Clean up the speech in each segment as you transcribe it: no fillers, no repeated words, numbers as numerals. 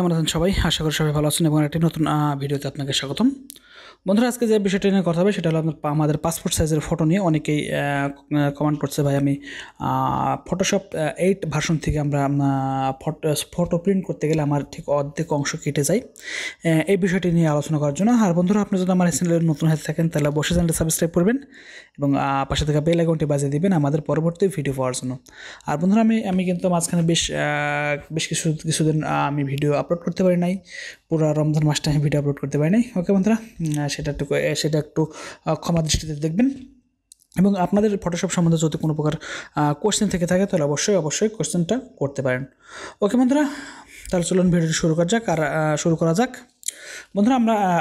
কেমন আছেন সবাই? আশা করি সবাই ভালো আছেন এবং একটি নতুন ভিডিওতে আপনাকে স্বাগতম। বন্ধুরা, আজকে যে বিষয়টি নিয়ে কথা হবে সেটা হলো আমাদের পাসপোর্ট সাইজের ফটো নিয়ে অনেকেই কমেন্ট করছে, ভাই আমি ফটোশপ 8 ভার্সন থেকে আমরা ফটো প্রিন্ট করতে গেলে আমার ঠিক অর্ধেক অংশ কেটে যায়। এই বিষয়টি নিয়ে আলোচনা করার জন্য। আর বন্ধুরা, আপনি যদি আমার চ্যানেলে নতুন হয়ে থাকেন তাহলে অবশ্যই চ্যানেলটি সাবস্ক্রাইব করবেন এবং পাশে থাকা বেল আইকনটি বাজিয়ে দিবেন আমাদের পরবর্তী ভিডিও পাওয়ার জন্য। আর বন্ধুরা, আমি কিন্তু মাঝখানে বেশ কিছুদিন আমি ভিডিও আপলোড করতে পারি নাই, পুরো রমজান মাসটা আমি ভিডিও আপলোড করতে পারি নাই। ওকে বন্ধুরা, সেটা একটু ক্ষমা দৃষ্টিতে দেখবেন এবং আপনাদের ফটোশপ সম্বন্ধে যদি কোনো প্রকার কোয়েশ্চেন থেকে থাকে তাহলে অবশ্যই কোয়েশ্চেনটা করতে পারেন। ওকে বন্ধুরা, তাহলে চলুন ভিডিওটি শুরু করা যাক। বন্ধুরা,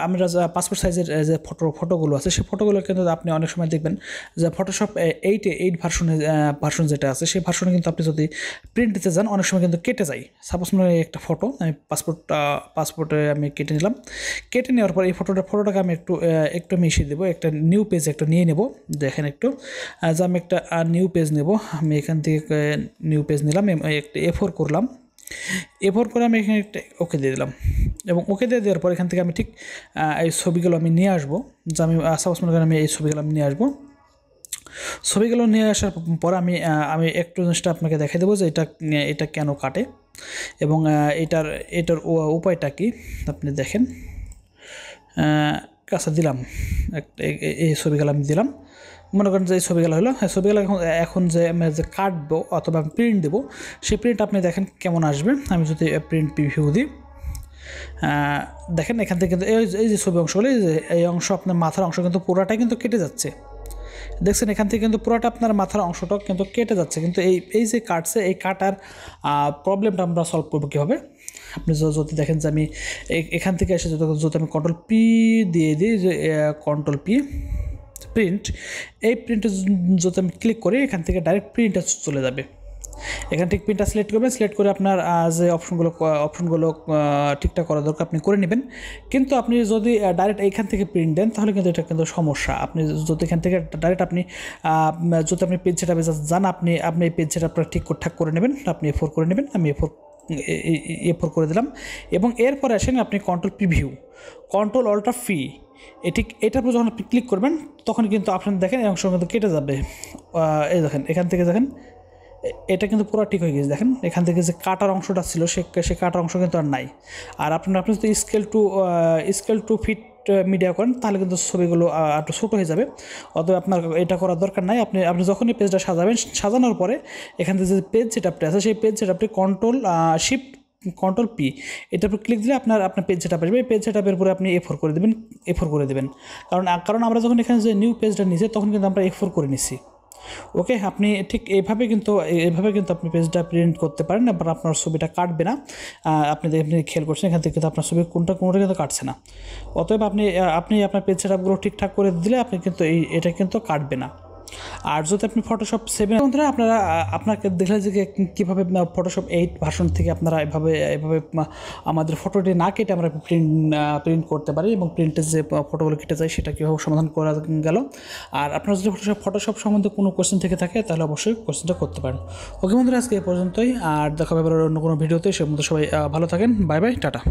আমরা পাসপোর্ট সাইজের যে ফটোগুলো আছে সেই ফটোগুলো কিন্তু আপনি অনেক সময় দেখবেন যে ফটোশপ 8 ভার্সন যেটা আছে সেই ভার্সনে কিন্তু আপনি যদি প্রিন্ট দিতে যান অনেক সময় কিন্তু কেটে যায়। সাপোজ একটা ফটো আমি পাসপোর্টে আমি কেটে নিলাম। কেটে নেওয়ার পর এই ফটোটাকে আমি একটু মিশিয়ে দেবো, একটা নিউ পেজ নিয়ে নেব। দেখেন একটু যে আমি একটা নিউ পেজ নেব। আমি এখান থেকে নিউ পেজ নিলাম, একটা A4 করলাম। A4 করে আমি এখানে একটা ওকে দিয়ে দিলাম এবং ওকে দিয়ে দেওয়ার পর এখান থেকে আমি ঠিক এই ছবিগুলো আমি নিয়ে আসবো। যে আমি সাপোজ মনে করেন আমি এই ছবিগুলো আমি নিয়ে আসবো। ছবিগুলো নিয়ে আসার পর আমি একটু জিনিসটা আপনাকে দেখাই দেবো যে এটা কেন কাটে এবং এটার উপায়টা কি আপনি দেখেন। কাছে দিলাম এই ছবিগুলো আমি দিলাম। মনে করেন যে এই ছবিগুলো হলো, ছবিগুলো এখন যে আমি যে কাটবো অথবা প্রিন্ট দেবো সেই প্রিন্ট আপনি দেখেন কেমন আসবে। আমি যদি প্রিন্ট প্রিভিউ দিই, দেখেন এখান থেকে কিন্তু এই যে ছবি অংশগুলো, এই অংশ আপনার মাথার অংশ কিন্তু পুরোটাই কিন্তু কেটে যাচ্ছে। দেখছেন এখান থেকে কিন্তু পুরোটা আপনার মাথার অংশটা কিন্তু কেটে যাচ্ছে। কিন্তু এই যে কাটছে, এই কাটার প্রবলেমটা আমরা সলভ করবো কীভাবে। আপনি যদি দেখেন যে আমি এখান থেকে এসে যদি আমি Ctrl+P দিয়ে দিই, যে Ctrl+P প্রিন্ট, এই প্রিন্টে যদি আমি ক্লিক করি এখান থেকে ডাইরেক্ট প্রিন্টটা চলে যাবে। এখান থেকে প্রিন্টটা সিলেক্ট করবেন, সিলেক্ট করে আপনার যে অপশনগুলো ঠিকঠাক করা দরকার আপনি করে নেবেন। কিন্তু আপনি যদি ডাইরেক্ট এইখান থেকে প্রিন্ট দেন তাহলে কিন্তু এটা কিন্তু সমস্যা। আপনি যদি এখান থেকে ডাইরেক্ট যদি আপনি পেজ সেটআপে যান, আপনি এই পেজ সেটআপটা ঠিকঠাক করে নেবেন। আপনি A4 করে নেবেন। আমি A4 করে দিলাম এবং এরপরে আসেন আপনি Ctrl+Alt+V, এটার উপর যখন আপনি ক্লিক করবেন তখন কিন্তু আপনার দেখেন এই অংশ কিন্তু কেটে যাবে। এই দেখেন এখান থেকে দেখেন এটা কিন্তু পুরো ঠিক হয়ে গেছে। দেখেন এখান থেকে যে কাটার অংশটা ছিল সে কাটার অংশ কিন্তু আর নাই। আর আপনি যদি স্কেল টু ফিট মিডিয়া করেন তাহলে কিন্তু ছবিগুলো একটু ছোটো হয়ে যাবে। অতএব আপনার এটা করার দরকার নাই। আপনি যখনই পেজটা সাজাবেন, সাজানোর পরে এখান থেকে যে পেজ সেটআপটা আছে সেই পেজ সেটআপটি Ctrl+P এটার উপর ক্লিক দিলে আপনার পেজ সেটআপ আসবে। এই পেজ সেটআপের উপরে আপনি A4 করে দেবেন। কারণ আমরা যখন এখানে যে নিউ পেজটা নিয়েছি তখন কিন্তু আমরা A4 করে নিছি। ওকে, আপনি ঠিক এইভাবে কিন্তু আপনি পেজটা প্রিন্ট করতে পারেন, আবার আপনার ছবিটা কাটবে না। আপনি খেয়াল করছেন এখান থেকে কিন্তু আপনার ছবি কোনটা কিন্তু কাটছে না। অতএব আপনি আপনার পেজ সেটআপগুলো ঠিকঠাক করে দিলে আপনি কিন্তু এটা কিন্তু কাটবে না। আর যদি আপনি Photoshop 7 বন্ধুরা, আপনাকে দেখলে যে কীভাবে Photoshop 8 ভার্সন থেকে আপনারা এভাবে আমাদের ফটোটি না কেটে আমরা প্রিন্ট করতে পারি এবং প্রিন্টের যে ফটোগুলো কেটে যায় সেটা কীভাবে সমাধান করা গেল। আর আপনারা যদি ফটোশপ সম্বন্ধে কোনো কোয়েশ্চেন থেকে থাকে তাহলে অবশ্যই কোয়েশ্চেনটা করতে পারেন। ওকে বন্ধুরা, আজকে এই পর্যন্তই। আর দেখা হবে অন্য কোনো ভিডিওতে। সে মধ্যে সবাই ভালো থাকেন। Bye bye, tata.